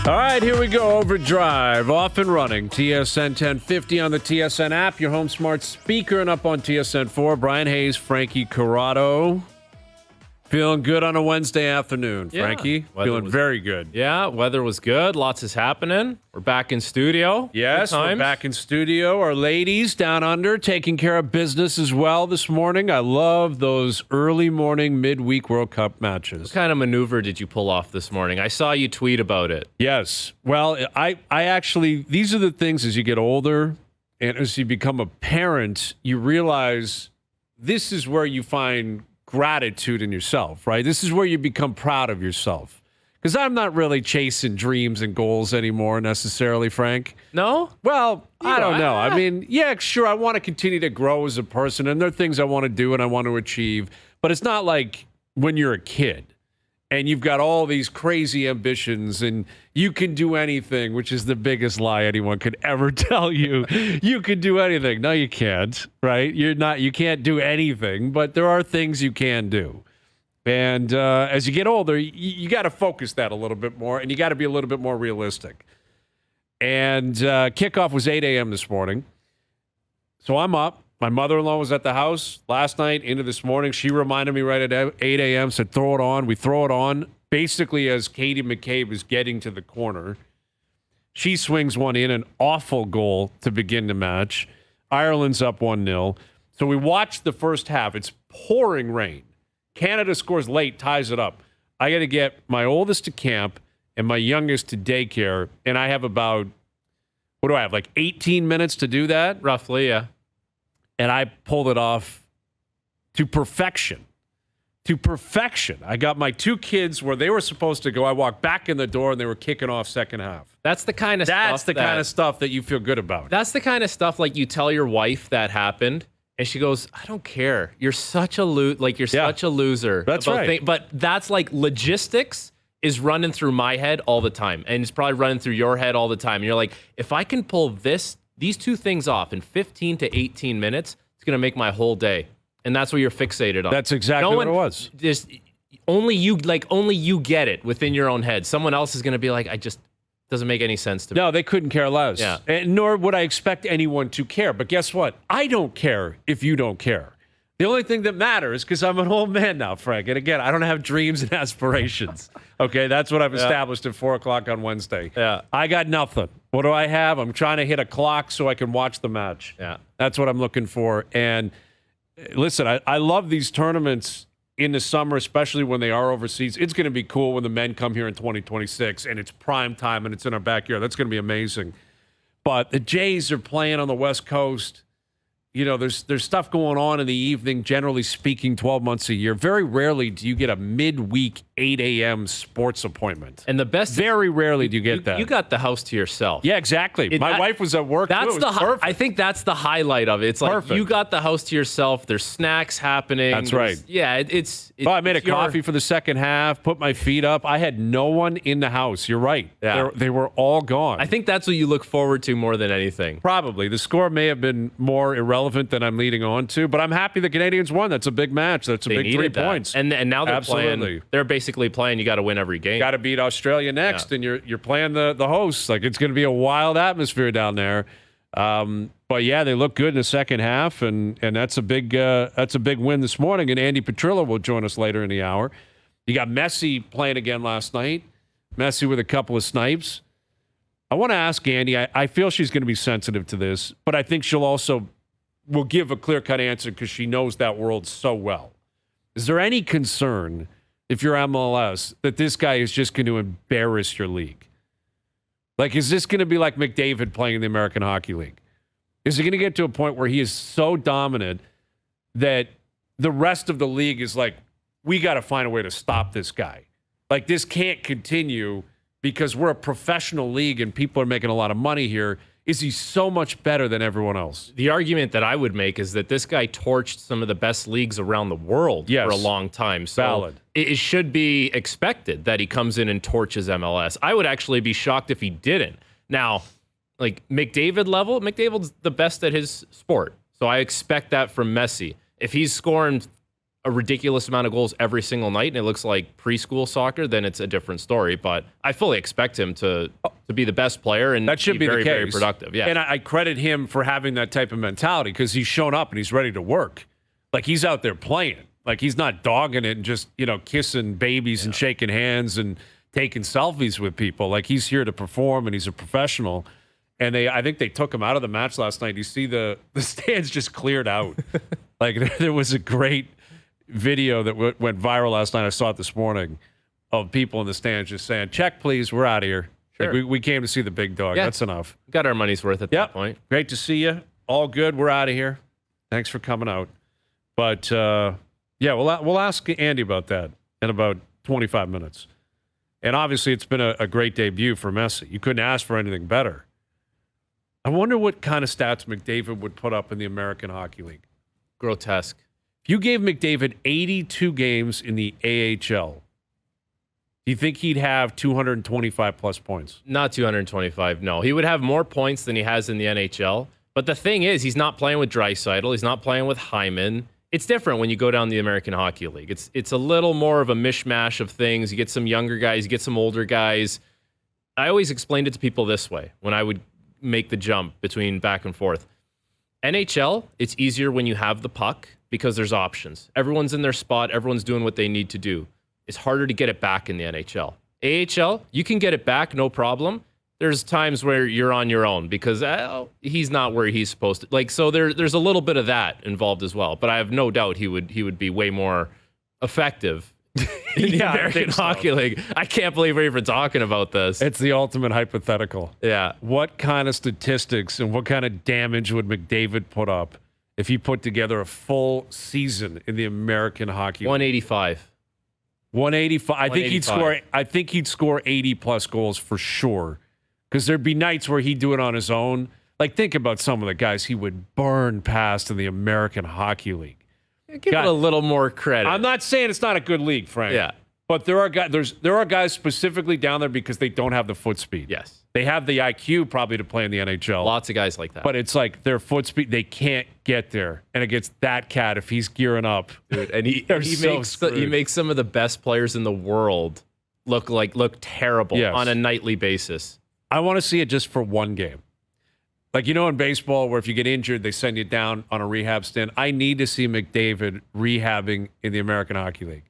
All right, here we go. OverDrive, off and running. TSN 1050 on the TSN app, your home smart speaker, and up on TSN 4. Bryan Hayes, Frankie, Corrado. Feeling good on a Wednesday afternoon, Frankie. Feeling very good. Yeah, weather was good. Lots is happening. We're back in studio. Yes, we're back in studio. Our ladies down under taking care of business as well this morning. I love those early morning midweek World Cup matches. What kind of maneuver did you pull off this morning? I saw you tweet about it. Yes. Well, I actually, these are the things as you get older and as you become a parent, you realize this is where you find gratitude in yourself, right? This is where you become proud of yourself. Because I'm not really chasing dreams and goals anymore necessarily, Frank. No? Well, I don't know. I mean, yeah, sure, I want to continue to grow as a person, and there are things I want to do and I want to achieve, but it's not like when you're a kid and you've got all these crazy ambitions and you can do anything, which is the biggest lie anyone could ever tell you. You can do anything. No, you can't, right? You can't do anything, but there are things you can do. And as you get older, you got to focus that a little bit more, and you got to be a little bit more realistic. And kickoff was 8 a.m. this morning. So I'm up. My mother-in-law was at the house last night into this morning. She reminded me right at 8 a.m., said, throw it on. We throw it on basically as Katie McCabe is getting to the corner. She swings one in, an awful goal to begin the match. Ireland's up 1-0. So we watched the first half. It's pouring rain. Canada scores late, ties it up. I got to get my oldest to camp and my youngest to daycare, and I have about, what do I have, like 18 minutes to do that? Roughly, yeah. And I pulled it off to perfection. To perfection. I got my two kids where they were supposed to go. I walked back in the door, and they were kicking off second half. That's the kind of kind of stuff that you feel good about. That's the kind of stuff like you tell your wife that happened, and she goes, I don't care. You're such a such a loser. That's right. But that's like logistics is running through my head all the time, and it's probably running through your head all the time. And you're like, if I can pull these two things off in 15 to 18 minutes, it's going to make my whole day. And that's what you're fixated on. That's exactly what it was. Just only you get it within your own head. Someone else is going to be like, doesn't make any sense to me. No, they couldn't care less. Yeah. And nor would I expect anyone to care. But guess what? I don't care if you don't care. The only thing that matters, because I'm an old man now, Frank, and again, I don't have dreams and aspirations. Okay, that's what I've established at 4 o'clock on Wednesday. Yeah. I got nothing. What do I have? I'm trying to hit a clock so I can watch the match. Yeah. That's what I'm looking for. And listen, I love these tournaments in the summer, especially when they are overseas. It's going to be cool when the men come here in 2026 and it's prime time and it's in our backyard. That's going to be amazing. But the Jays are playing on the West Coast. You know, there's stuff going on in the evening, generally speaking, 12 months a year. Very rarely do you get a midweek 8 a.m. sports appointment. And the best, very rarely do you get that. You got the house to yourself. Yeah, exactly. My wife was at work. That's perfect. I think that's the highlight of it. It's like perfect. You got the house to yourself. There's snacks happening. That's right. Yeah, I made a coffee for the second half, put my feet up. I had no one in the house. You're right. Yeah. They were all gone. I think that's what you look forward to more than anything. Probably. The score may have been more irrelevant than I'm leading on to, but I'm happy the Canadians won. That's a big match. That's a big 3 points. And now they're playing. They're basically playing. You got to win every game. Got to beat Australia next, and you're playing the hosts. Like, it's going to be a wild atmosphere down there. But yeah, they look good in the second half, and that's a big win this morning. And Andi Petrillo will join us later in the hour. You got Messi playing again last night. Messi with a couple of snipes. I want to ask Andi. I feel she's going to be sensitive to this, but I think she'll also will give a clear-cut answer because she knows that world so well. Is there any concern, if you're MLS, that this guy is just going to embarrass your league? Like, is this going to be like McDavid playing in the American Hockey League? Is it going to get to a point where he is so dominant that the rest of the league is like, we got to find a way to stop this guy? Like, this can't continue because we're a professional league and people are making a lot of money here. Is he so much better than everyone else? The argument that I would make is that this guy torched some of the best leagues around the world for a long time. So valid. It should be expected that he comes in and torches MLS. I would actually be shocked if he didn't. Now, like McDavid level, McDavid's the best at his sport. So I expect that from Messi. If he's scoring a ridiculous amount of goals every single night and it looks like preschool soccer, then it's a different story. But I fully expect him to be the best player and that should be very, the case. very productive. Yeah. And I credit him for having that type of mentality because he's shown up and he's ready to work. Like he's out there playing. Like he's not dogging it and just, kissing babies and shaking hands and taking selfies with people. Like he's here to perform and he's a professional. And I think they took him out of the match last night. You see the stands just cleared out. Like there was a great video that went viral last night. I saw it this morning of people in the stands just saying, check, please. We're out of here. Sure. Like we came to see the big dog. Yeah. That's enough. Got our money's worth at that point. Great to see you. All good. We're out of here. Thanks for coming out. But, we'll ask Andi about that in about 25 minutes. And obviously it's been a great debut for Messi. You couldn't ask for anything better. I wonder what kind of stats McDavid would put up in the American Hockey League. Grotesque. If you gave McDavid 82 games in the AHL, do you think he'd have 225 plus points? Not 225, no. He would have more points than he has in the NHL. But the thing is, he's not playing with Draisaitl. He's not playing with Hyman. It's different when you go down the American Hockey League. It's a little more of a mishmash of things. You get some younger guys, you get some older guys. I always explained it to people this way when I would make the jump between back and forth. NHL, it's easier when you have the puck because there's options. Everyone's in their spot. Everyone's doing what they need to do. It's harder to get it back in the NHL. AHL, you can get it back, no problem. There's times where you're on your own because he's not where he's supposed to. Like, so there's a little bit of that involved as well. But I have no doubt he would be way more effective in the American Hockey League. I can't believe we're even talking about this. It's the ultimate hypothetical. Yeah. What kind of statistics and what kind of damage would McDavid put up if he put together a full season in the American Hockey League? 185. 185. I think he'd score 80 plus goals for sure. Because there'd be nights where he'd do it on his own. Like, think about some of the guys he would burn past in the American Hockey League. Give it a little more credit. I'm not saying it's not a good league, Frank. Yeah. But there are guys specifically down there because they don't have the foot speed. Yes. They have the IQ probably to play in the NHL. Lots of guys like that. But it's like their foot speed, they can't get there. And against that cat, if he's gearing up. Dude, and he makes some of the best players in the world look terrible on a nightly basis. I want to see it just for one game. Like, in baseball where if you get injured, they send you down on a rehab stint. I need to see McDavid rehabbing in the American Hockey League.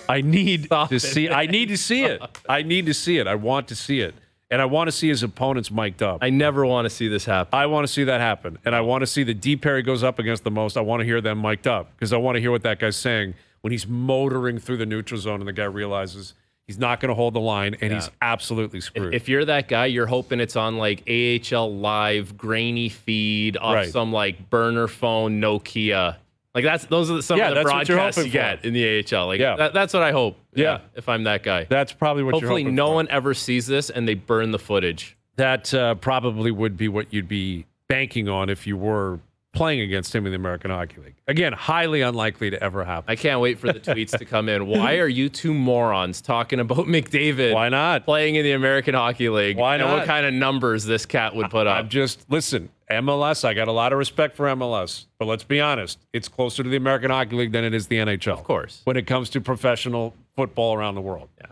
I need to see it. I need to see it. I want to see it. And I want to see his opponents mic'd up. I never want to see this happen. I want to see that happen. And I want to see the D pair he goes up against the most. I want to hear them mic'd up because I want to hear what that guy's saying when he's motoring through the neutral zone and the guy realizes he's not going to hold the line, and he's absolutely screwed. If you're that guy, you're hoping it's on like AHL Live, grainy feed off some like burner phone Nokia. Like those are some of the broadcasts you get in the AHL. Like that's what I hope. Yeah, if I'm that guy, that's probably what. Hopefully, no one ever sees this and they burn the footage. That probably would be what you'd be banking on if you were playing against him in the American Hockey League. Again, highly unlikely to ever happen. I can't wait for the tweets to come in. Why are you two morons talking about McDavid? Why not? Playing in the American Hockey League. Why not? And what kind of numbers this cat would put up. Listen, MLS, I got a lot of respect for MLS, but let's be honest, it's closer to the American Hockey League than it is the NHL. Of course. When it comes to professional football around the world. Yeah.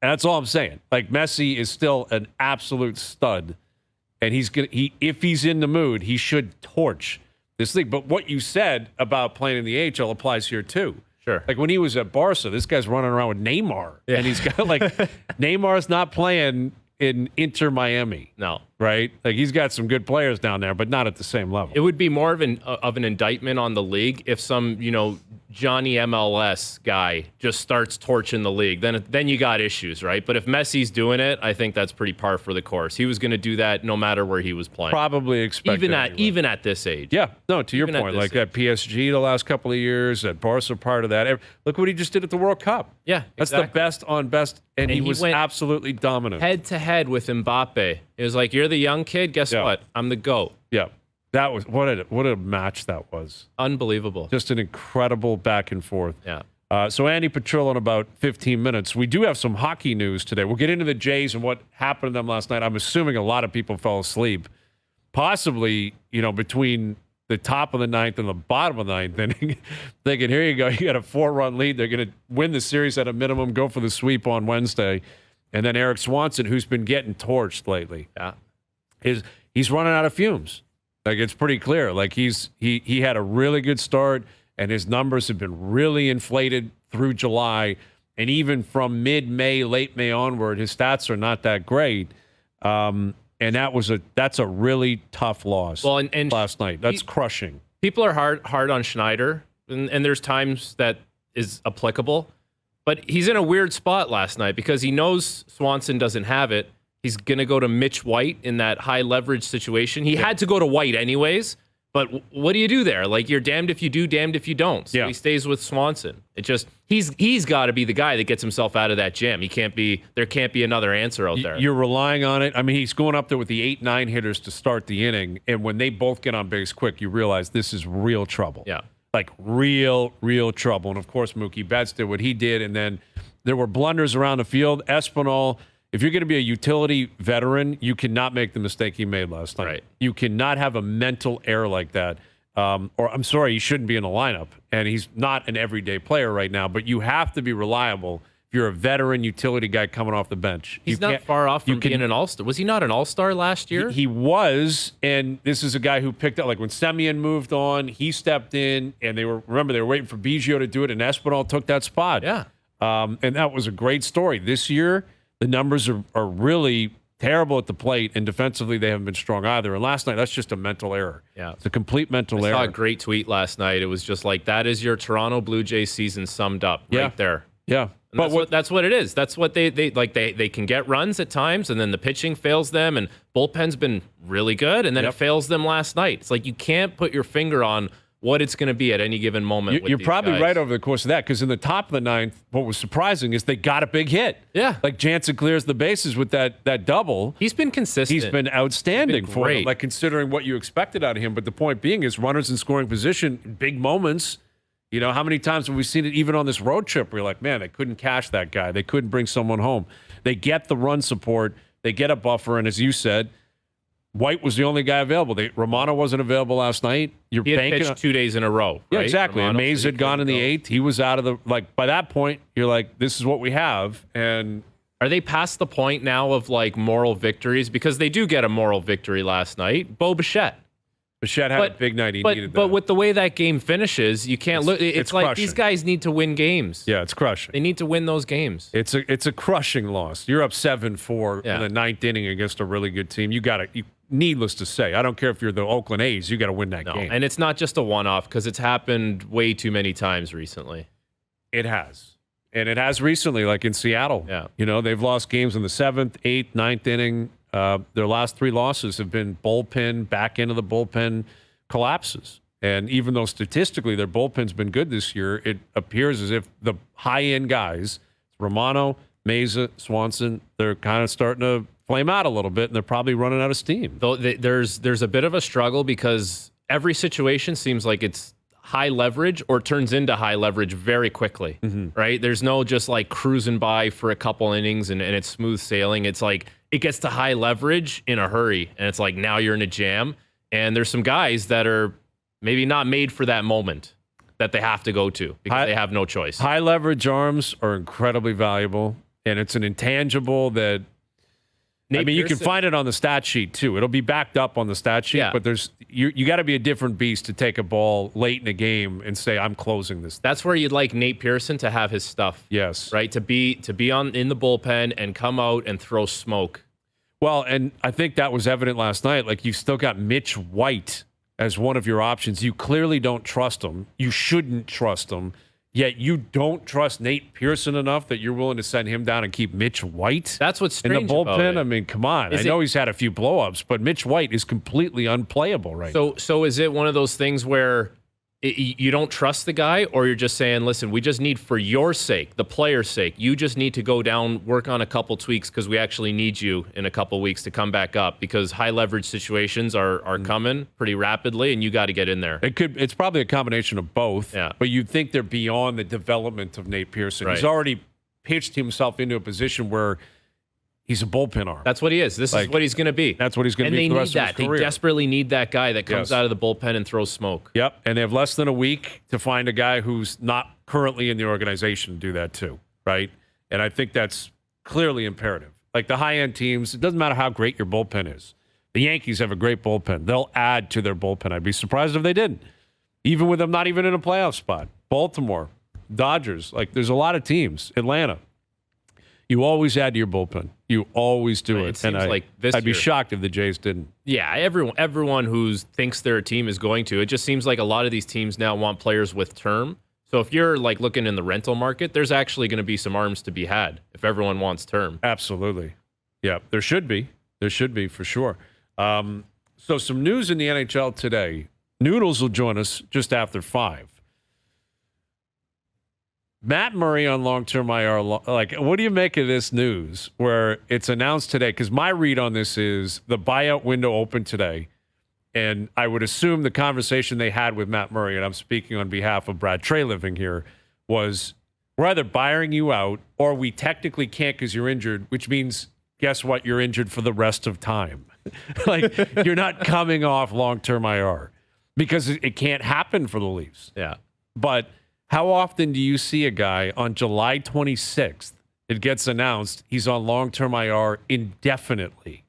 And that's all I'm saying. Like, Messi is still an absolute stud, and if he's in the mood, he should torch this league. But what you said about playing in the AHL applies here too. Sure. Like when he was at Barca, this guy's running around with Neymar. Yeah. And he's got Neymar's not playing in Inter Miami. No. Right? Like he's got some good players down there, but not at the same level. It would be more of an indictment on the league if some, Johnny MLS guy just starts torching the league. Then you got issues, right? But if Messi's doing it, I think that's pretty par for the course. He was going to do that no matter where he was playing. Probably expected. Even at this age. Yeah. No, to your point, like at PSG the last couple of years, at Barca part of that. Look what he just did at the World Cup. Yeah, that's the best on best, and he was absolutely dominant. Head to head with Mbappe. It was like, you're the young kid. Guess what? I'm the GOAT. Yeah. That was what a match that was. Unbelievable. Just an incredible back and forth. Yeah. So Andi Petrillo in about 15 minutes. We do have some hockey news today. We'll get into the Jays and what happened to them last night. I'm assuming a lot of people fell asleep. Possibly, between the top of the ninth and the bottom of the ninth inning, thinking, here you go, you got a 4-run lead. They're going to win the series at a minimum, go for the sweep on Wednesday. And then Eric Swanson, who's been getting torched lately, he's running out of fumes. Like, it's pretty clear. Like, he had a really good start, and his numbers have been really inflated through July. And even from mid-May, late May onward, his stats are not that great. And that's a really tough loss last night. That's crushing. People are hard on Schneider, and there's times that is applicable. But he's in a weird spot last night because he knows Swanson doesn't have it. He's going to go to Mitch White in that high leverage situation. He had to go to White anyways, but what do you do there? Like, you're damned if you do, damned if you don't. So he stays with Swanson. It just, he's got to be the guy that gets himself out of that jam. There can't be another answer out there. You're relying on it. I mean, he's going up there with the 8-9 hitters to start the inning, and when they both get on base quick, you realize this is real trouble. Yeah. Like, real trouble. And, of course, Mookie Betts did what he did, and then there were blunders around the field. Espinal, if you're going to be a utility veteran, you cannot make the mistake he made last night. Right. You cannot have a mental error like that. Or, I'm sorry, he shouldn't be in the lineup. And he's not an everyday player right now, but you have to be reliable if you're a veteran utility guy coming off the bench. He's not far off from being an all-star. Was he not an all-star last year? He was, and this is a guy who picked up, like when Semien moved on, he stepped in, and they were waiting for Biggio to do it, and Espinal took that spot. Yeah. And that was a great story. This year, the numbers are really terrible at the plate, and defensively they haven't been strong either. And last night, that's just a mental error. Yeah. It's a complete mental error. I saw a great tweet last night. It was just like, that is your Toronto Blue Jays season summed up right there. Yeah. But that's what it is. That's what they can get runs at times, and then the pitching fails them, and bullpen's been really good, and then it fails them last night. It's like you can't put your finger on what it's going to be at any given moment. You're probably right over the course of that, because in the top of the ninth, what was surprising is they got a big hit. Yeah. Like Jansen clears the bases with that double. He's been consistent. He's been outstanding for great. him, like considering what you expected out of him. But the point being is runners in scoring position, big moments. You know, how many times have we seen it even on this road trip where you're like, man, they couldn't cash that guy. They couldn't bring someone home. They get the run support. They get a buffer. And as you said, White was the only guy available. Romano wasn't available last night. He had pitched 2 days in a row. Yeah, right? exactly. And Mays had gone in the 8th. He was out of the, like, by that point, you're like, this is what we have. And are they past the point now of like moral victories? Because they do get a moral victory last night. Bo Bichette. Bichette had a big night. He needed that. But with the way that game finishes, you can't look. It's like crushing. These guys need to win games. Yeah, it's crushing. They need to win those games. It's a crushing loss. You're up 7-4 in the 9th inning against a really good team. Needless to say, I don't care if you're the Oakland A's, you got to win that game. And it's not just a one-off, because it's happened way too many times recently. It has. And it has recently, like in Seattle. Yeah. You know, they've lost games in the 7th, 8th, 9th inning. Their last 3 losses have been bullpen, back into the bullpen collapses. And even though statistically their bullpen's been good this year, it appears as if the high-end guys, Romano, Meza, Swanson, they're kind of starting to flame out a little bit, and they're probably running out of steam. Though there's a bit of a struggle, because every situation seems like it's high leverage or turns into high leverage very quickly, right? There's no just like cruising by for a couple innings and it's smooth sailing. It's like it gets to high leverage in a hurry, and it's like now you're in a jam. And there's some guys that are maybe not made for that moment that they have to go to because they have no choice. High leverage arms are incredibly valuable, and it's an intangible that you can find it on the stat sheet too. It'll be backed up on the stat sheet, but there's you got to be a different beast to take a ball late in a game and say I'm closing this. That's where you'd like Nate Pearson to have his stuff. Yes, right, to be in the bullpen and come out and throw smoke. Well, and I think that was evident last night. Like, you've still got Mitch White as one of your options. You clearly don't trust him. You shouldn't trust him. Yet you don't trust Nate Pearson enough that you're willing to send him down and keep Mitch White. That's what's strange in the bullpen. About it. I mean, come on. I know he's had a few blow-ups, but Mitch White is completely unplayable right now. So is it one of those things where you don't trust the guy, or you're just saying, listen, we just need, for your sake, the player's sake, you just need to go down, work on a couple tweaks because we actually need you in a couple weeks to come back up, because high leverage situations are coming pretty rapidly and you got to get in there. It's probably a combination of both, yeah. But you'd think they're beyond the development of Nate Pearson. Right. He's already pitched himself into a position where He's a bullpen arm. That's what he is. This is what he's going to be. That's what he's going to be for the rest of his career. They desperately need that guy that comes out of the bullpen and throws smoke. Yep, and they have less than a week to find a guy who's not currently in the organization to do that too, right? And I think that's clearly imperative. Like the high-end teams, it doesn't matter how great your bullpen is. The Yankees have a great bullpen. They'll add to their bullpen. I'd be surprised if they didn't, even with them not even in a playoff spot. Baltimore, Dodgers, like there's a lot of teams. Atlanta. You always add to your bullpen. You always do it. And I'd be shocked if the Jays didn't. Yeah, everyone who thinks their team is going to. It just seems like a lot of these teams now want players with term. So if you're like looking in the rental market, there's actually going to be some arms to be had if everyone wants term. Absolutely. Yeah, there should be. There should be for sure. So some news in the NHL today. Noodles will join us just after 5. Matt Murray on long-term IR. Like, what do you make of this news where it's announced today? Because my read on this is the buyout window opened today, and I would assume the conversation they had with Matt Murray, and I'm speaking on behalf of Brad Trey living here, was we're either buying you out or we technically can't because you're injured, which means, guess what? You're injured for the rest of time. Like, you're not coming off long-term IR because it can't happen for the Leafs. Yeah. But how often do you see a guy on July 26th, it gets announced he's on long-term IR indefinitely?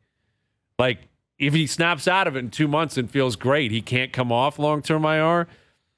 Like, if he snaps out of it in 2 months and feels great, he can't come off long-term IR?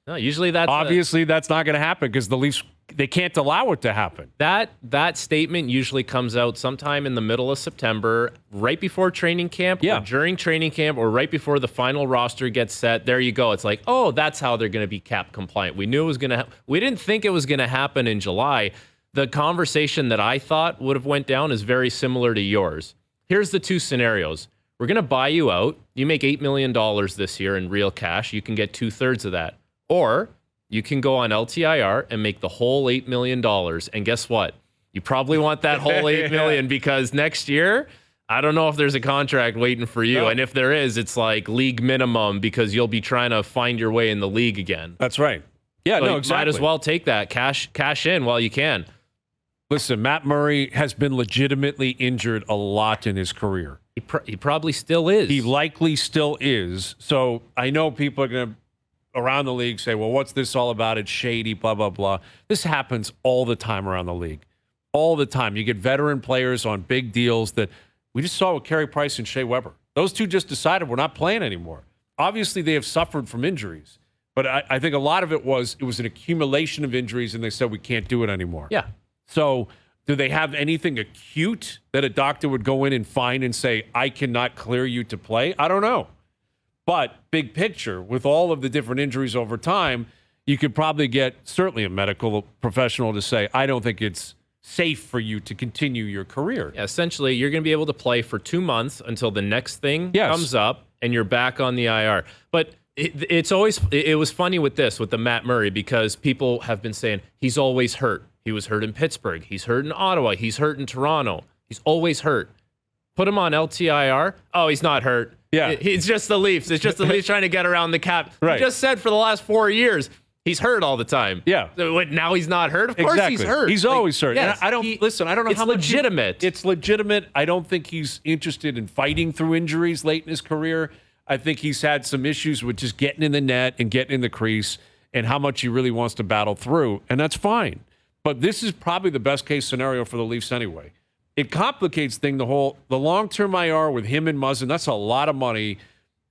No, usually that's... Obviously, that's not going to happen because the Leafs, they can't allow it to happen. That statement usually comes out sometime in the middle of September, right before training camp, or during training camp, or right before the final roster gets set. There you go. It's like, oh, that's how they're going to be cap compliant. We knew it was going to. We didn't think it was going to happen in July. The conversation that I thought would have went down is very similar to yours. Here's the two scenarios. We're going to buy you out. You make $8 million this year in real cash. You can get 2/3 of that, or you can go on LTIR and make the whole $8 million. And guess what? You probably want that whole $8 million because next year, I don't know if there's a contract waiting for you. No. And if there is, it's like league minimum because you'll be trying to find your way in the league again. That's right. Yeah, so no, exactly. Might as well take that cash in while you can. Listen, Matt Murray has been legitimately injured a lot in his career. He probably still is. He likely still is. So I know people are going to, around the league, say, well, what's this all about? It's shady, blah, blah, blah. This happens all the time around the league. All the time. You get veteran players on big deals that we just saw with Carey Price and Shea Weber. Those two just decided we're not playing anymore. Obviously, they have suffered from injuries. But I think a lot of it was an accumulation of injuries, and they said we can't do it anymore. Yeah. So do they have anything acute that a doctor would go in and find and say, I cannot clear you to play? I don't know. But big picture, with all of the different injuries over time, you could probably get certainly a medical professional to say, I don't think it's safe for you to continue your career. Yeah, essentially, you're going to be able to play for 2 months until the next thing comes up and you're back on the IR. But it was funny with the Matt Murray, because people have been saying he's always hurt. He was hurt in Pittsburgh. He's hurt in Ottawa. He's hurt in Toronto. He's always hurt. Put him on LTIR. Oh, he's not hurt. Yeah. It's just the Leafs. It's just the Leafs trying to get around the cap. Right. He just said for the last 4 years, he's hurt all the time. Yeah. So now he's not hurt? Of course he's hurt. He's always hurt. Yes, I don't know it's how much legitimate. It's legitimate. I don't think he's interested in fighting through injuries late in his career. I think he's had some issues with just getting in the net and getting in the crease and how much he really wants to battle through, and that's fine. But this is probably the best case scenario for the Leafs anyway. It complicates the long-term IR with him and Muzzin. That's a lot of money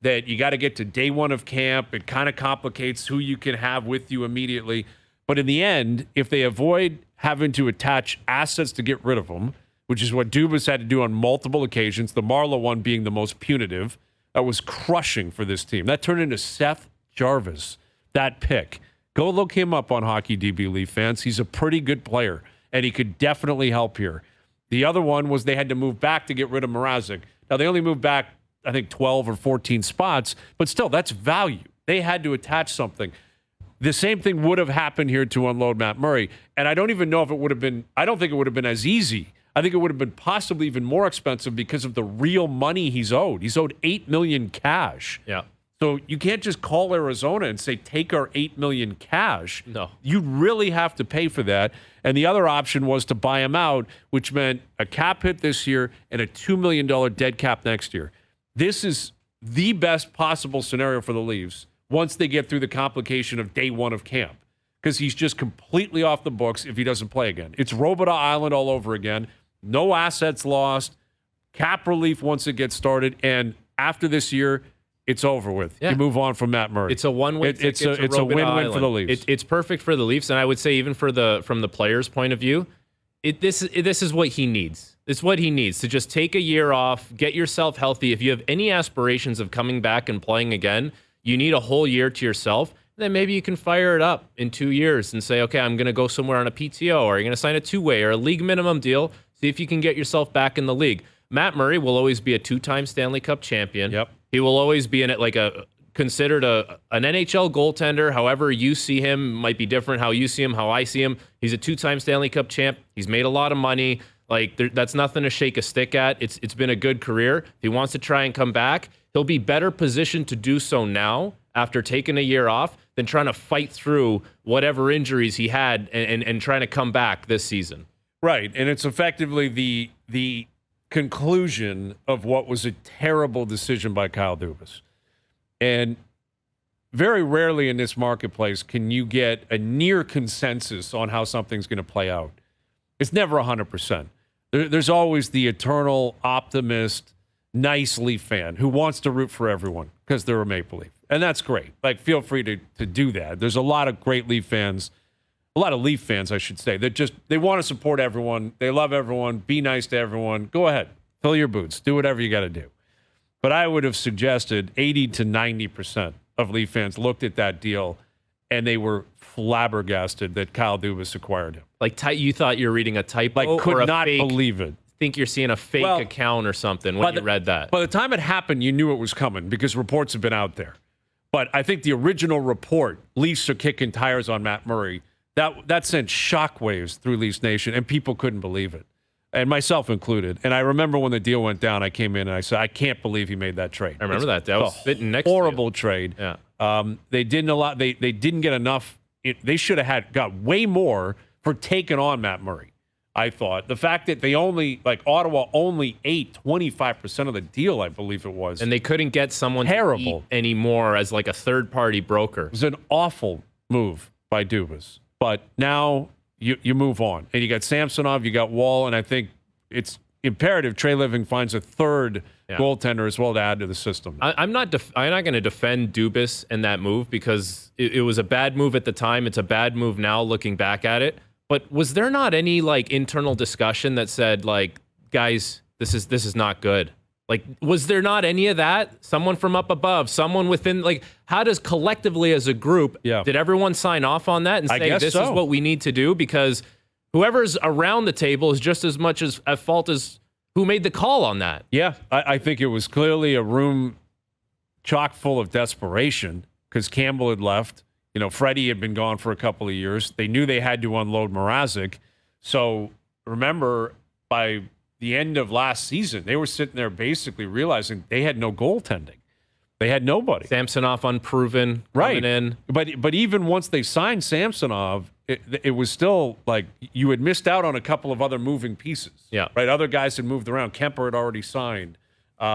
that you got to get to day one of camp. It kind of complicates who you can have with you immediately. But in the end, if they avoid having to attach assets to get rid of them, which is what Dubas had to do on multiple occasions, the Marleau one being the most punitive, that was crushing for this team. That turned into Seth Jarvis, that pick. Go look him up on Hockey DB Leaf fans. He's a pretty good player, and he could definitely help here. The other one was they had to move back to get rid of Mrazek. Now, they only moved back, I think, 12 or 14 spots, but still, that's value. They had to attach something. The same thing would have happened here to unload Matt Murray, and I don't even know if it would have been – I don't think it would have been as easy. I think it would have been possibly even more expensive because of the real money he's owed. He's owed $8 million cash. Yeah. So you can't just call Arizona and say, take our $8 million cash. No. You really have to pay for that. And the other option was to buy him out, which meant a cap hit this year and a $2 million dead cap next year. This is the best possible scenario for the Leafs once they get through the complication of day one of camp, because he's just completely off the books if he doesn't play again. It's Robidas Island all over again. No assets lost, cap relief once it gets started, and after this year, it's over with. Yeah. You move on from Matt Murray. It's a one-way ticket to it's a Robidas win-win Island. for the Leafs. It's perfect for the Leafs, and I would say even from the player's point of view, this is what he needs. It's what he needs to just take a year off, get yourself healthy. If you have any aspirations of coming back and playing again, you need a whole year to yourself. Then maybe you can fire it up in 2 years and say, okay, I'm going to go somewhere on a PTO, or you're going to sign a two-way or a league minimum deal. See if you can get yourself back in the league. Matt Murray will always be a two-time Stanley Cup champion. Yep. He will always be in it considered an NHL goaltender. However you see him might be different. How you see him, how I see him. He's a two-time Stanley Cup champ. He's made a lot of money. That's nothing to shake a stick at. It's been a good career. If he wants to try and come back, he'll be better positioned to do so now after taking a year off than trying to fight through whatever injuries he had and trying to come back this season. Right, and it's effectively the conclusion of what was a terrible decision by Kyle Dubas. And very rarely in this marketplace can you get a near consensus on how something's going to play out. It's never 100%. There's always the eternal optimist, nice Leaf fan who wants to root for everyone because they're a Maple Leaf. And that's great. Feel free to do that. There's a lot of great Leaf fans, a lot of Leaf fans, I should say, that they want to support everyone. They love everyone. Be nice to everyone. Go ahead. Fill your boots. Do whatever you got to do. But I would have suggested 80 to 90% of Leaf fans looked at that deal and they were flabbergasted that Kyle Dubas acquired him. You thought you were reading a typo, could or a not fake, believe it. Think you're seeing a fake account or something when you read that. By the time it happened, you knew it was coming because reports have been out there. But I think the original report, Leafs are kicking tires on Matt Murray, that sent shockwaves through Leafs Nation, and people couldn't believe it, and myself included. And I remember when the deal went down, I came in and I said, I can't believe he made that trade. I remember that. That was sitting next horrible to you. trade. Yeah. They didn't get enough. They should have got way more for taking on Matt Murray, I thought. The fact that they Ottawa only ate 25% of the deal, I believe it was. And they couldn't get someone terrible to eat anymore as a third-party broker. It was an awful move by Dubas. But now you move on. And you got Samsonov, you got Wall, and I think it's imperative Trey Living finds a third goaltender as well to add to the system. I'm not going to defend Dubas in that move because it was a bad move at the time. It's a bad move now looking back at it. But was there not any internal discussion that said guys, this is not good? Was there not any of that? Someone from up above, someone within, how does collectively as a group, did everyone sign off on that and say this is what we need to do? Because whoever's around the table is just as much as at fault as who made the call on that. Yeah, I think it was clearly a room chock full of desperation because Campbell had left. Freddie had been gone for a couple of years. They knew they had to unload Mrazek. So remember, by the end of last season, they were sitting there basically realizing they had no goaltending. They had nobody. Samsonov unproven, coming in. But even once they signed Samsonov, it was still you had missed out on a couple of other moving pieces. Yeah. Right. Other guys had moved around. Kemper had already signed. There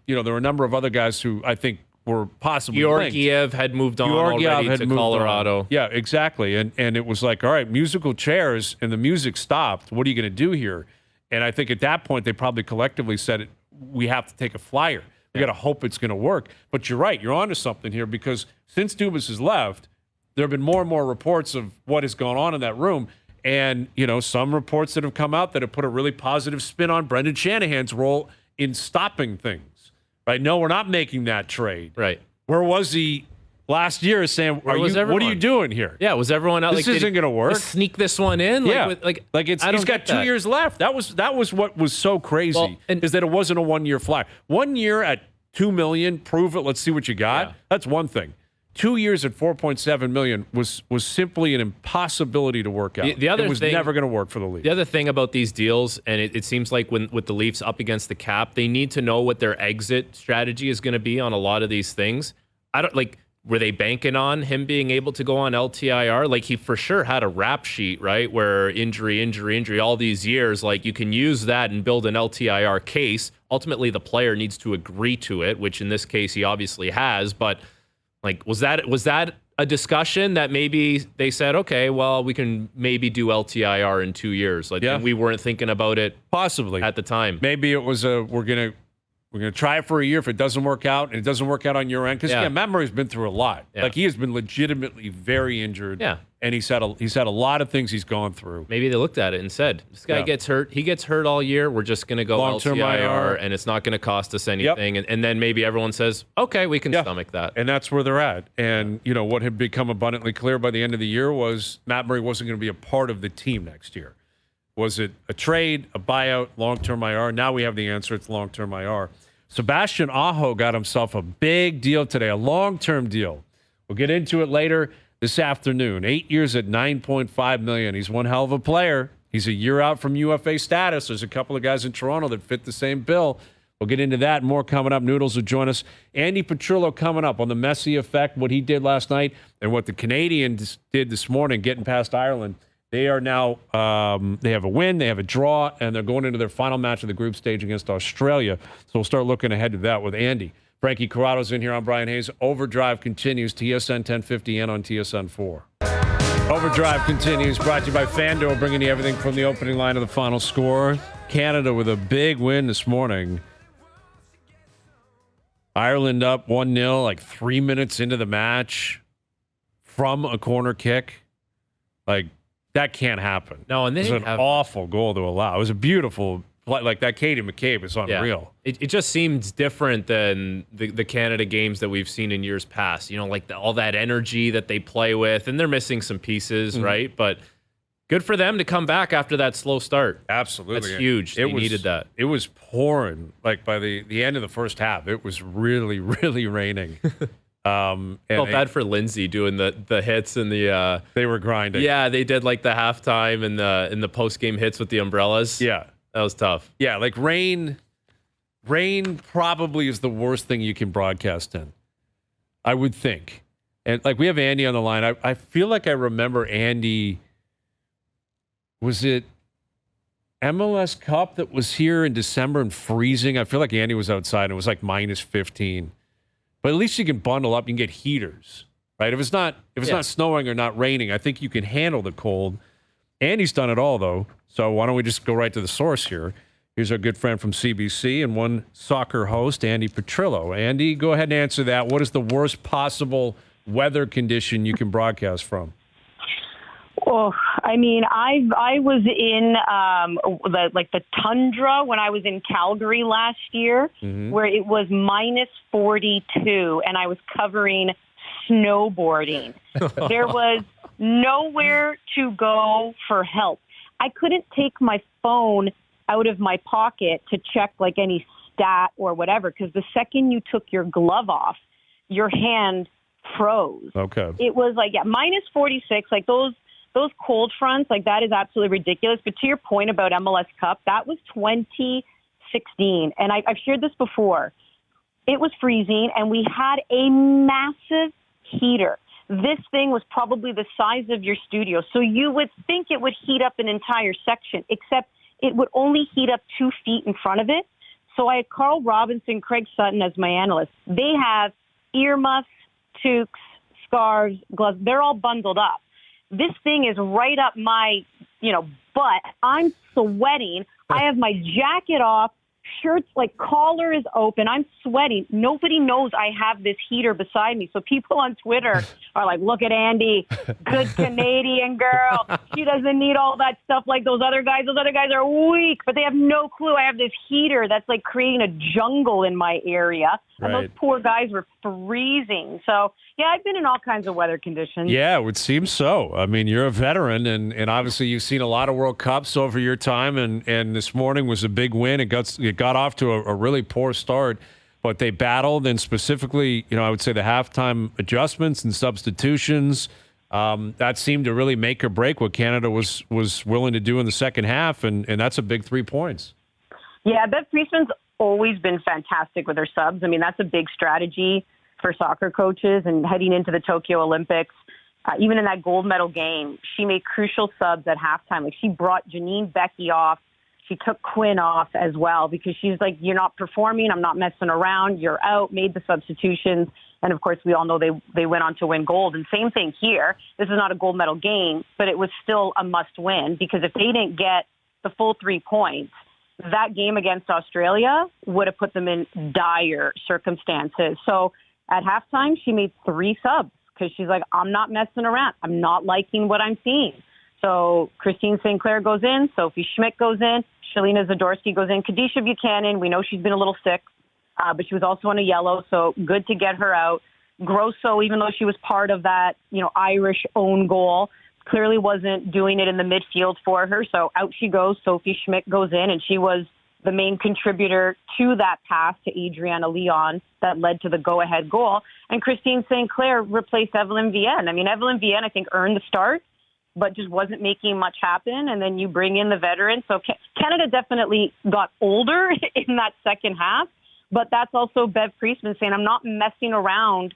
were a number of other guys who I think were possibly Georgiev had moved on already to Colorado. Yeah, exactly. And it was all right, musical chairs, and the music stopped. What are you going to do here? And I think at that point, they probably collectively said, we have to take a flyer. We got to hope it's going to work. But you're right. You're onto something here because since Dubas has left, there have been more and more reports of what has gone on in that room. And, some reports that have come out that have put a really positive spin on Brendan Shanahan's role in stopping things. Right? No, we're not making that trade. Right. Where was he last year saying, what are you doing here? Yeah, was everyone out this isn't going to work. Sneak this one in? He's got 2 years left. That was what was so crazy is that it wasn't a 1 year flyer. 1 year at $2 million, prove it, let's see what you got. Yeah. That's one thing. 2 years at $4.7 million was simply an impossibility to work out. It was never going to work for the Leafs. The other thing about these deals, and it seems like with the Leafs up against the cap, they need to know what their exit strategy is going to be on a lot of these things. I don't like. Were they banking on him being able to go on LTIR? Like, he for sure had a rap sheet, right? Where injury, all these years, like, you can use that and build an LTIR case. Ultimately, the player needs to agree to it, which in this case he obviously has. But like, was that a discussion that maybe they said, okay, well, we can maybe do LTIR in 2 years? Like, and we weren't thinking about it possibly at the time. Maybe it was we're gonna try it for a year. If it doesn't work out, and it doesn't work out on your end, because Matt Murray's been through a lot. Yeah. Like, he has been legitimately very injured. Yeah. And he's had a lot of things he's gone through. Maybe they looked at it and said, this guy gets hurt. He gets hurt all year. We're just going to go Long-term LTIR, IR. and it's not going to cost us anything. And then maybe everyone says, okay, we can stomach that. And that's where they're at. And, what had become abundantly clear by the end of the year was Matt Murray wasn't going to be a part of the team next year. Was it a trade, a buyout, long-term IR? Now we have the answer. It's long-term IR. Sebastian Aho got himself a big deal today, a long-term deal. We'll get into it later this afternoon. 8 years at $9.5 million. He's one hell of a player. He's a year out from UFA status. There's a couple of guys in Toronto that fit the same bill. We'll get into that and more coming up. Noodles will join us. Andi Petrillo coming up on the Messi effect, what he did last night, and what the Canadians did this morning, getting past Ireland. They are now, they have a win, they have a draw, and they're going into their final match of the group stage against Australia. So we'll start looking ahead to that with Andi. Frankie Corrado's in here. I'm Bryan Hayes. OverDrive continues, TSN 1050 and on TSN 4. OverDrive continues, brought to you by FanDuel, bringing you everything from the opening line to the final score. Canada with a big win this morning. Ireland up 1-0, like 3 minutes into the match from a corner kick. Like, that can't happen. No, and it was an awful goal to allow. It was a beautiful, like that Katie McCabe is unreal. Yeah. It just seems different than the Canada games that we've seen in years past. Like all that energy that they play with, and they're missing some pieces, right? But good for them to come back after that slow start. Absolutely. That's huge. They needed that. It was pouring. Like by the end of the first half, it was really, really raining. Felt bad for Lindsay doing the hits and the they were grinding. Yeah, they did like the halftime and the post game hits with the umbrellas. Yeah, that was tough. Yeah, like rain probably is the worst thing you can broadcast in, I would think. And like, we have Andi on the line. I feel like I remember Andi. Was it MLS Cup that was here in December and freezing? I feel like Andi was outside and it was like minus 15. But at least you can bundle up. You can get heaters, right? If it's not snowing or not raining, I think you can handle the cold. Andy's done it all, though. So why don't we just go right to the source here? Here's our good friend from CBC and OneSoccer host, Andi Petrillo. Andi, go ahead and answer that. What is the worst possible weather condition you can broadcast from? Oh, I mean, I was in the tundra when I was in Calgary last year, where it was minus 42, and I was covering snowboarding. There was nowhere to go for help. I couldn't take my phone out of my pocket to check like any stat or whatever, because the second you took your glove off, your hand froze. Okay. It was like, minus 46, like those cold fronts, like that is absolutely ridiculous. But to your point about MLS Cup, that was 2016. And I've shared this before. It was freezing, and we had a massive heater. This thing was probably the size of your studio. So you would think it would heat up an entire section, except it would only heat up 2 feet in front of it. So I had Carl Robinson, Craig Sutton as my analysts. They have earmuffs, toques, scarves, gloves. They're all bundled up. This thing is right up my, butt. I'm sweating. I have my jacket off, shirt's like collar is open. I'm sweating. Nobody knows I have this heater beside me. So people on Twitter are like, look at Andi, good Canadian girl. She doesn't need all that stuff like those other guys. Those other guys are weak, but they have no clue. I have this heater that's like creating a jungle in my area. And those poor guys were freezing. So, yeah, I've been in all kinds of weather conditions. Yeah, it would seem so. I mean, you're a veteran, and obviously you've seen a lot of World Cups over your time, and this morning was a big win. It got off to a really poor start, but they battled, and specifically, I would say the halftime adjustments and substitutions, that seemed to really make or break what Canada was willing to do in the second half, and that's a big 3 points. Yeah, Bev Priestman's always been fantastic with her subs. I mean, that's a big strategy for soccer coaches, and heading into the Tokyo Olympics, even in that gold medal game, she made crucial subs at halftime. Like, she brought Janine Becky off. She took Quinn off as well, because she's like, you're not performing. I'm not messing around. You're out, made the substitutions. And, of course, we all know they went on to win gold. And same thing here. This is not a gold medal game, but it was still a must win, because if they didn't get the full 3 points, that game against Australia would have put them in dire circumstances. So at halftime, she made 3 subs, because she's like, I'm not messing around. I'm not liking what I'm seeing. So Christine Sinclair goes in. Sophie Schmidt goes in. Shalina Zadorsky goes in. Kadisha Buchanan, we know she's been a little sick, but she was also on a yellow, so good to get her out. Grosso, even though she was part of that, Irish own goal, clearly wasn't doing it in the midfield for her. So out she goes. Sophie Schmidt goes in, and she was the main contributor to that pass to Adriana Leon that led to the go-ahead goal. And Christine Sinclair replaced Evelyn Vienne. I mean, Evelyn Vienne, I think, earned the start, but just wasn't making much happen. And then you bring in the veterans. So Canada definitely got older in that second half, but that's also Bev Priestman saying, I'm not messing around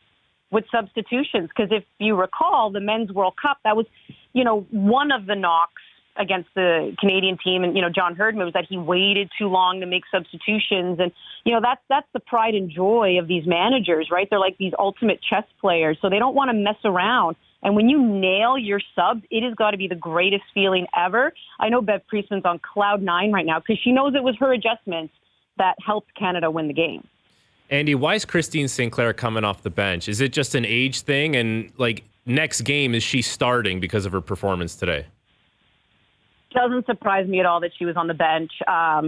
with substitutions. Because if you recall, the Men's World Cup, that was, one of the knocks against the Canadian team, and John Herdman, was that he waited too long to make substitutions. And that's the pride and joy of these managers, right? They're like these ultimate chess players, so they don't want to mess around. And when you nail your subs, it has got to be the greatest feeling ever. I know Bev Priestman's on cloud 9 right now, because she knows it was her adjustments that helped Canada win the game. Andy, why is Christine Sinclair coming off the bench? Is it just an age thing? And next game, is she starting because of her performance today? Doesn't surprise me at all that she was on the bench.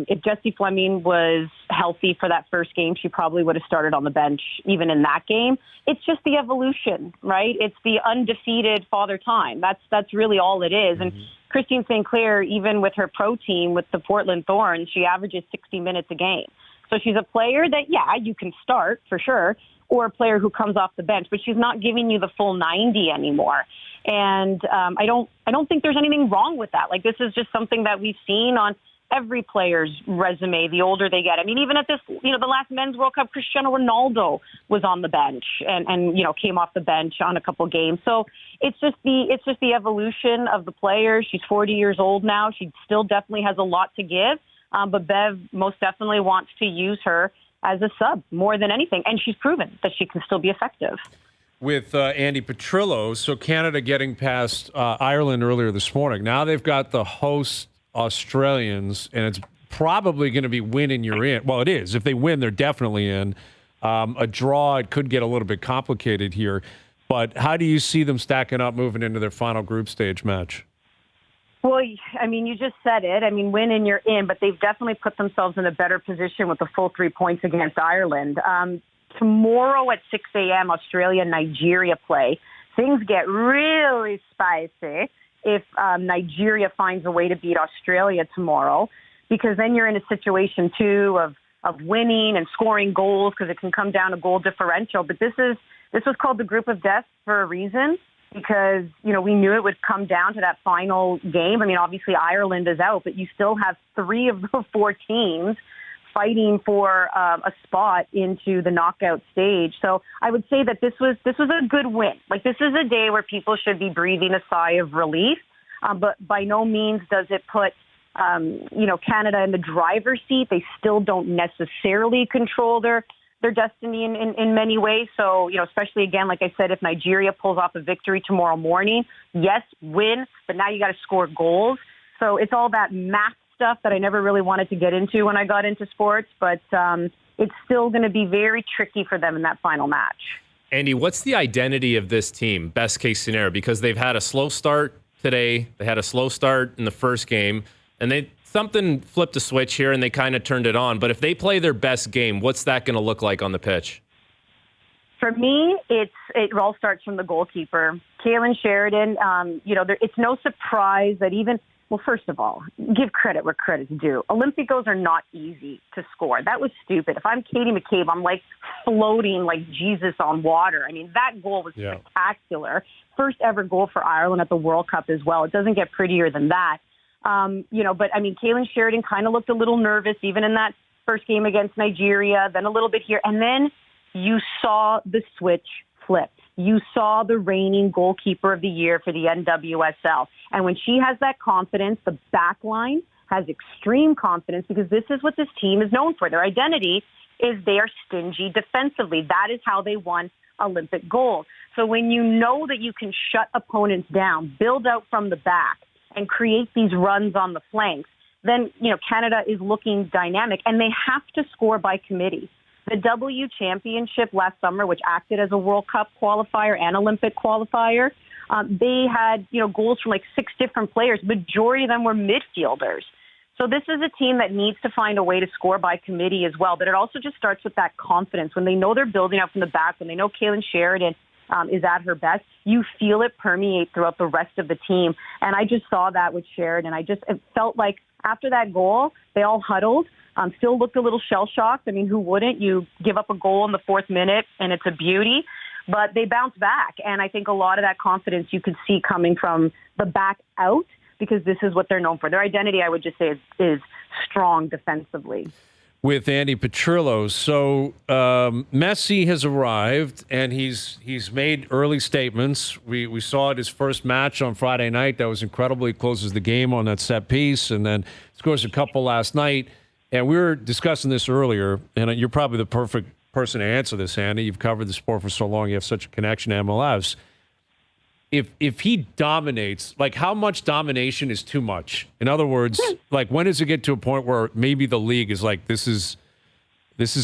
If Jessie Fleming was healthy for that first game, she probably would have started on the bench even in that game. It's just the evolution, right? It's the undefeated Father Time. That's really all it is. And Christine Sinclair, even with her pro team, with the Portland Thorns, she averages 60 minutes a game. So she's a player that, you can start for sure, or a player who comes off the bench, but she's not giving you the full 90 anymore. And I don't think there's anything wrong with that. Like, this is just something that we've seen on every player's resume the older they get. I mean, even at this, the last Men's World Cup, Cristiano Ronaldo was on the bench and came off the bench on a couple games. So it's just the evolution of the player. She's 40 years old now. She still definitely has a lot to give. But Bev most definitely wants to use her as a sub more than anything. And she's proven that she can still be effective. With Andi Petrillo, so Canada getting past Ireland earlier this morning. Now they've got the host Australians, and it's probably going to be win and you're in. Well, it is. If they win, they're definitely in. A draw, it could get a little bit complicated here. But how do you see them stacking up moving into their final group stage match? Well, I mean, you just said it. I mean, win and you're in, but they've definitely put themselves in a better position with the full 3 points against Ireland. Tomorrow at 6 a.m., Australia-Nigeria play. Things get really spicy if Nigeria finds a way to beat Australia tomorrow, because then you're in a situation, too, of winning and scoring goals, because it can come down to goal differential. But this was called the group of death for a reason, because, we knew it would come down to that final game. I mean, obviously Ireland is out, but you still have 3 of the 4 teams fighting for a spot into the knockout stage. So I would say that this was a good win. Like, this is a day where people should be breathing a sigh of relief, but by no means does it put Canada in the driver's seat. They still don't necessarily control their destiny in many ways. So, especially again, like I said, if Nigeria pulls off a victory tomorrow morning, yes, win, but now you got to score goals. So it's all that math stuff that I never really wanted to get into when I got into sports, but it's still going to be very tricky for them in that final match. Andy, what's the identity of this team, best case scenario? Because they've had a slow start today. They had a slow start in the first game, and something flipped a switch here, and they kind of turned it on. But if they play their best game, what's that going to look like on the pitch? For me, it all starts from the goalkeeper, Kaylin Sheridan. It's no surprise that well, first of all, give credit where credit's due. Olympic goals are not easy to score. That was stupid. If I'm Katie McCabe, I'm like floating like Jesus on water. I mean, that goal was spectacular. First ever goal for Ireland at the World Cup as well. It doesn't get prettier than that. But I mean, Kaylin Sheridan kind of looked a little nervous even in that first game against Nigeria, then a little bit here. And then, you saw the switch flip. You saw the reigning goalkeeper of the year for the NWSL. And when she has that confidence, the back line has extreme confidence because this is what this team is known for. Their identity is they are stingy defensively. That is how they won Olympic gold. So when you know that you can shut opponents down, build out from the back, and create these runs on the flanks, then, Canada is looking dynamic, and they have to score by committee. The W Championship last summer, which acted as a World Cup qualifier and Olympic qualifier, they had, goals from like 6 different players. Majority of them were midfielders. So this is a team that needs to find a way to score by committee as well. But it also just starts with that confidence. When they know they're building up from the back, when they know Kaylin Sheridan is at her best, you feel it permeate throughout the rest of the team. And I just saw that with Sheridan. It felt like after that goal, they all huddled. Still looked a little shell-shocked. I mean, who wouldn't? You give up a goal in the 4th minute, and it's a beauty. But they bounced back. And I think a lot of that confidence you could see coming from the back out, because this is what they're known for. Their identity, I would just say, is strong defensively. With Andi Petrillo. So Messi has arrived, and he's made early statements. We saw it his first match on Friday night. That was incredible. He closes the game on that set piece, and then scores a couple last night. And we were discussing this earlier, and you're probably the perfect person to answer this, Andi. You've covered the sport for so long. You have such a connection to MLS. If he dominates, like how much domination is too much? In other words, like when does it get to a point where maybe the league is like, this is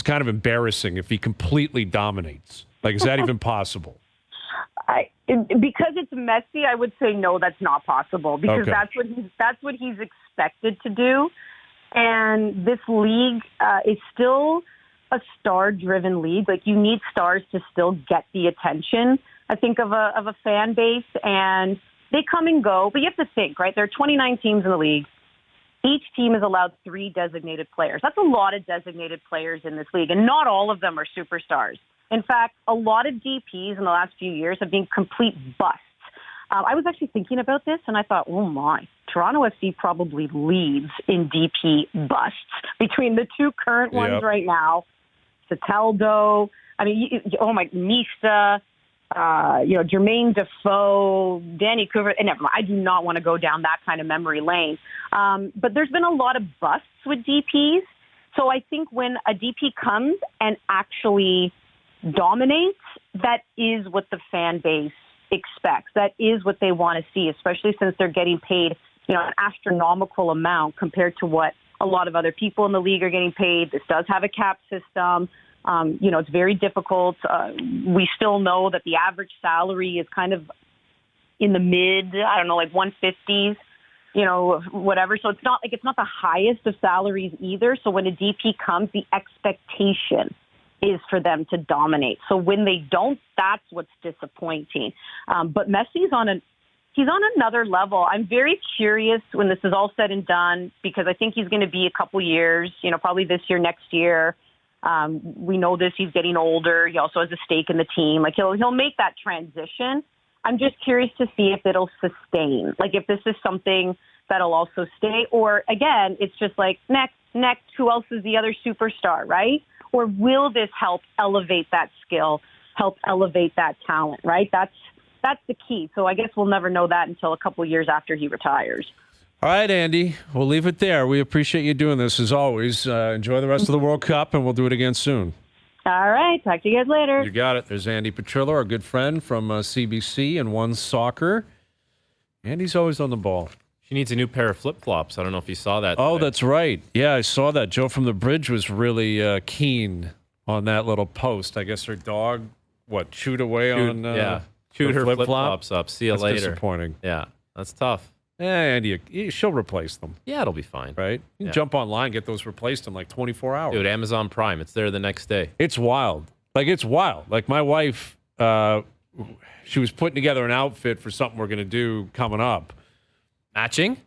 kind of embarrassing if he completely dominates? Like, is that even possible? Because it's Messi, I would say no, that's not possible, because Okay. that's what he's expected to do. And this league is still a star-driven league. Like, you need stars to still get the attention, I think, of a fan base, and they come and go. But you have to think, right? There are 29 teams in the league. Each team is allowed 3 designated players. That's a lot of designated players in this league, and not all of them are superstars. In fact, a lot of DPs in the last few years have been complete busts. I was actually thinking about this, and I thought, oh my, Toronto FC probably leads in DP busts between the 2 current ones right now. Soteldo, Nista, Jermaine Defoe, Danny Coover, and never mind, I do not want to go down that kind of memory lane. But there's been a lot of busts with DPs. So I think when a DP comes and actually dominates, that is what the fan base expects. That is what they want to see, especially since they're getting paid, an astronomical amount compared to what a lot of other people in the league are getting paid. This does have a cap system. It's very difficult. We still know that the average salary is kind of in the mid, like 150s, whatever. So it's not the highest of salaries either. So when a DP comes, the expectation is for them to dominate. So when they don't, that's what's disappointing. But Messi's on another level. I'm very curious when this is all said and done, because I think he's going to be a couple years, probably this year, next year. We know this, he's getting older. He also has a stake in the team. Like he'll make that transition. I'm just curious to see if it'll sustain. Like if this is something that'll also stay, or again, it's just like next, who else is the other superstar, right? Or will this help elevate that skill, help elevate that talent, right? That's the key. So I guess we'll never know that until a couple years after he retires. All right, Andi, we'll leave it there. We appreciate you doing this as always. Enjoy the rest of the World Cup, and we'll do it again soon. All right. Talk to you guys later. You got it. There's Andi Petrillo, our good friend from CBC and OneSoccer. Andi's always on the ball. She needs a new pair of flip-flops. I don't know if you saw that Oh, today. that's right. Yeah, I saw that. Joe from the Bridge was really keen on that little post. I guess her dog, chewed away on Chewed her flip-flop? flip-flops up. See you That's later. disappointing. Yeah, that's tough. Andi, she'll replace them, Yeah, it'll be fine. right? You can jump online, get those replaced in like 24 hours. Dude, Amazon Prime, it's there the next day. It's wild. It's wild. Like my wife, she was putting together an outfit for something we're going to do coming up. Matching?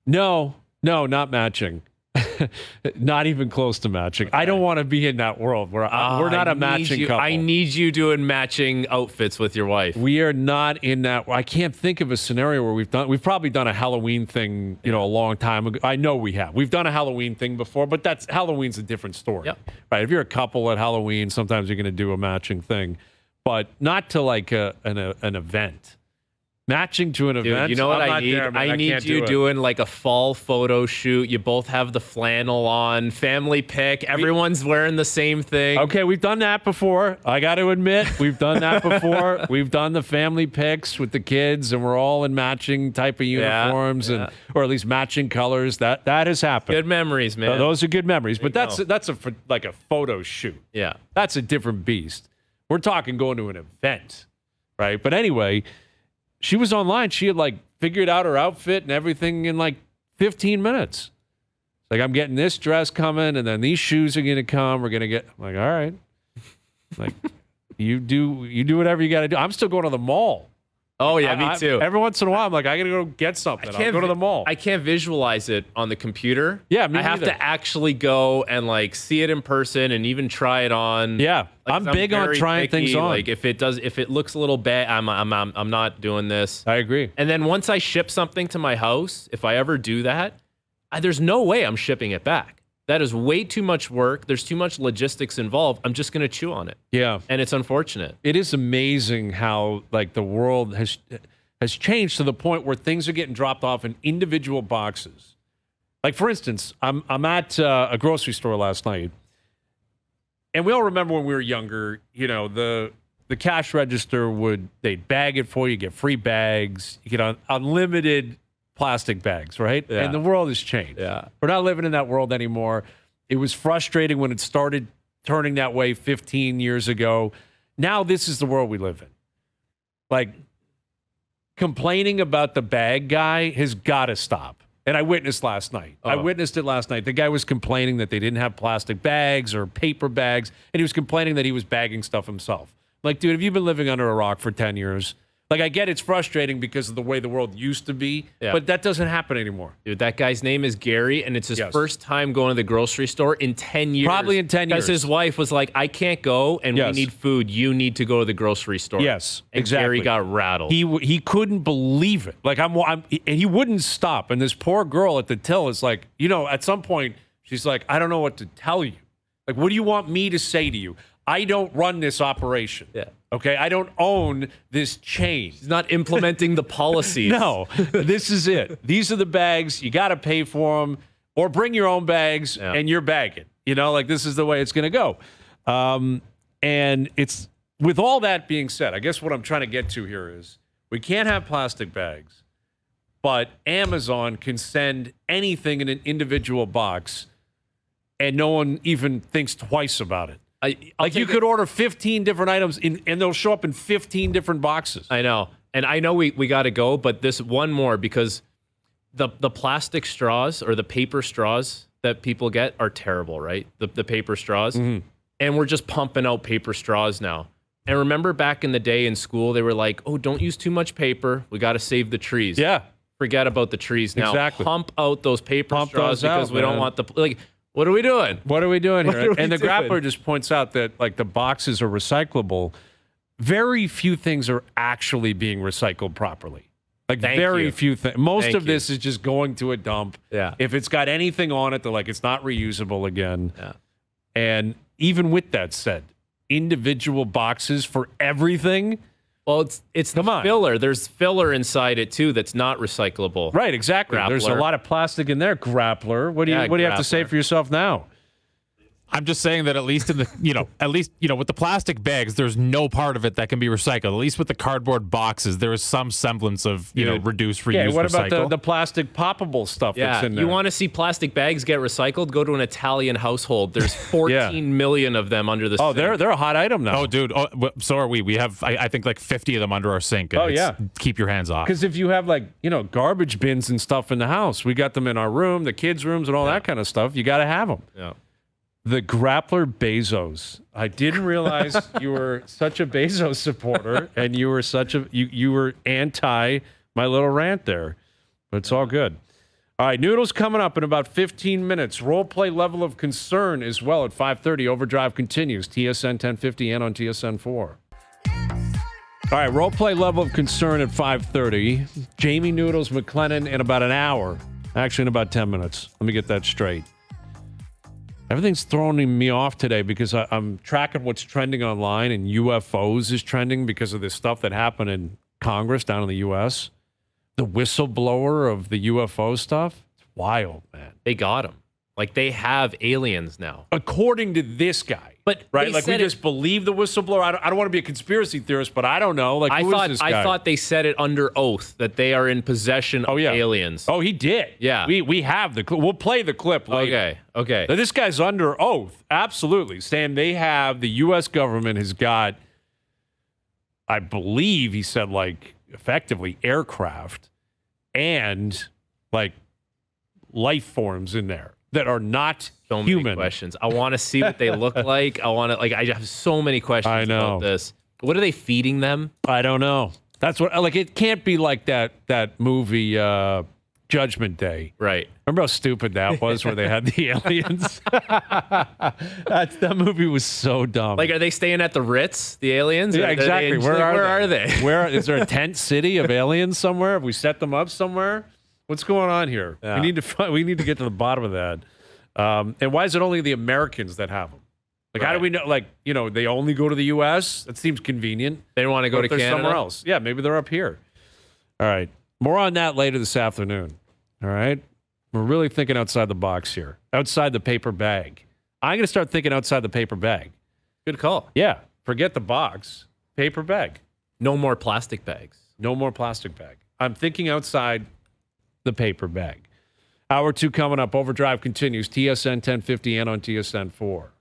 No, not matching. Not even close to matching. Okay. I don't want to be in that world where we're not a matching couple. I need you doing matching outfits with your wife. We are not in that. I can't think of a scenario where we've probably done a Halloween thing, a long time ago. I know we have. We've done a Halloween thing before, but Halloween's a different story. Yep. Right? If you're a couple at Halloween, sometimes you're going to do a matching thing, but not to like an event. Matching to an event. You know what I need? I need you doing like a fall photo shoot. You both have the flannel on, family pic. Everyone's wearing the same thing. Okay, we've done that before. I got to admit, we've done that before. We've done the family pics with the kids, and we're all in matching type of uniforms, or at least matching colors. That has happened. Good memories, man. Those are good memories. But that's like a photo shoot. Yeah, that's a different beast. We're talking going to an event, right? But anyway. She was online. She had figured out her outfit and everything in 15 minutes. Like, I'm getting this dress coming, and then these shoes are going to come. We're going to get. I'm like, all right. Like, you do whatever you got to do. I'm still going to the mall. Oh, yeah, me too. Every once in a while, I'm like, I got to go get something. I'll go to the mall. I can't visualize it on the computer. Yeah, me I have to actually go and see it in person and even try it on. Yeah, I'm big on trying things on. If it looks a little bad, I'm not doing this. I agree. And then once I ship something to my house, if I ever do that, there's no way I'm shipping it back. That is way too much work. There's too much logistics involved. I'm just going to chew on it. Yeah. And it's unfortunate. It is amazing how the world has changed to the point where things are getting dropped off in individual boxes. Like, for instance, I'm at a grocery store last night, and we all remember when we were younger, the cash register they'd bag it for you, get free bags, you get unlimited plastic bags, right? Yeah. And the world has changed. Yeah. We're not living in that world anymore. It was frustrating when it started turning that way 15 years ago. Now this is the world we live in. Complaining about the bag guy has got to stop. And I witnessed last night. I witnessed it last night. The guy was complaining that they didn't have plastic bags or paper bags, and he was complaining that he was bagging stuff himself. Like, dude, have you been living under a rock for 10 years? I get it's frustrating because of the way the world used to be, but that doesn't happen anymore. Dude, that guy's name is Gary, and it's his first time going to the grocery store in 10 years. Probably in 10 years. Because his wife was like, I can't go, and we need food. You need to go to the grocery store. Yes, and exactly. Gary got rattled. He couldn't believe it. And he wouldn't stop. And this poor girl at the till is like, at some point, she's like, I don't know what to tell you. Like, what do you want me to say to you? I don't run this operation. Yeah. Okay, I don't own this chain. He's not implementing the policies. No, this is it. These are the bags. You got to pay for them, or bring your own bags and you're bagging. This is the way it's going to go. And it's with all that being said, I guess what I'm trying to get to here is we can't have plastic bags, but Amazon can send anything in an individual box, and no one even thinks twice about it. You could order 15 different items, and they'll show up in 15 different boxes. I know. And I know we got to go, but this one more, because the plastic straws or the paper straws that people get are terrible, right? The paper straws. Mm-hmm. And we're just pumping out paper straws now. And remember back in the day in school, they were like, oh, don't use too much paper. We got to save the trees. Yeah. Forget about the trees now. Exactly. Pump out those paper straws because we don't want what are we doing? What are we doing here? And the grappler just points out that the boxes are recyclable. Very few things are actually being recycled properly. Very few things. Most of this is just going to a dump. Yeah. If it's got anything on it, they're like, it's not reusable again. Yeah. And even with that said, individual boxes for everything. Well, it's the filler. There's filler inside it too that's not recyclable. Right, exactly. Grappler. There's a lot of plastic in there, grappler. What do you have to say for yourself now? I'm just saying that at least in the, with the plastic bags, there's no part of it that can be recycled. At least with the cardboard boxes, there is some semblance of, reduce, reuse, yeah, what recycle. about the plastic poppable stuff that's in there? You want to see plastic bags get recycled? Go to an Italian household. There's 14 million of them under the sink. They're a hot item now. Oh, dude. So are we. We have, I think, 50 of them under our sink. And keep your hands off. Because if you have, garbage bins and stuff in the house, we got them in our room, the kids' rooms, and all that kind of stuff. You got to have them. Yeah. The grappler Bezos. I didn't realize you were such a Bezos supporter, and you were you were anti my little rant there. But it's all good. All right, Noodles coming up in about 15 minutes. Role play level of concern as well at 5:30. OverDrive continues. TSN 1050 and on TSN 4. All right, role play level of concern at 5:30. Jamie Noodles McLennan in about an hour. Actually, in about 10 minutes. Let me get that straight. Everything's throwing me off today because I'm tracking what's trending online, and UFOs is trending because of this stuff that happened in Congress down in the U.S. The whistleblower of the UFO stuff. It's wild, man. They got him. Like, they have aliens now. According to this guy. But right? they Like, we said just believe the whistleblower. I don't want to be a conspiracy theorist, but I don't know. Like, who is this guy? I thought they said it under oath that they are in possession of aliens. Oh, he did. Yeah. We have the clip. We'll play the clip later. Okay. Now, this guy's under oath. Absolutely. Saying they have, the U.S. government has got, I believe he said, like, effectively aircraft and, like, life forms in there that are not so human. Many questions. I want to see what they look like. I have so many questions about this. What are they feeding them? I don't know. That's what, like, it can't be like that movie, Judgment Day. Right. Remember how stupid that was where they had the aliens? That movie was so dumb. Like, are they staying at the Ritz, the aliens? Yeah, exactly. Where are they? Where is there a tent city of aliens somewhere? Have we set them up somewhere? What's going on here? Yeah. We need to get to the bottom of that. And why is it only the Americans that have them? Like, how do we know? Like, you know, they only go to the U.S. That seems convenient. They don't want to go to Canada. Somewhere else. Yeah, maybe they're up here. All right. More on that later this afternoon. All right. We're really thinking outside the box here. Outside the paper bag. I'm going to start thinking outside the paper bag. Good call. Yeah. Forget the box. Paper bag. No more plastic bags. No more plastic bag. I'm thinking outside the paper bag. Hour 2 coming up. OverDrive continues. TSN 1050 and on TSN 4.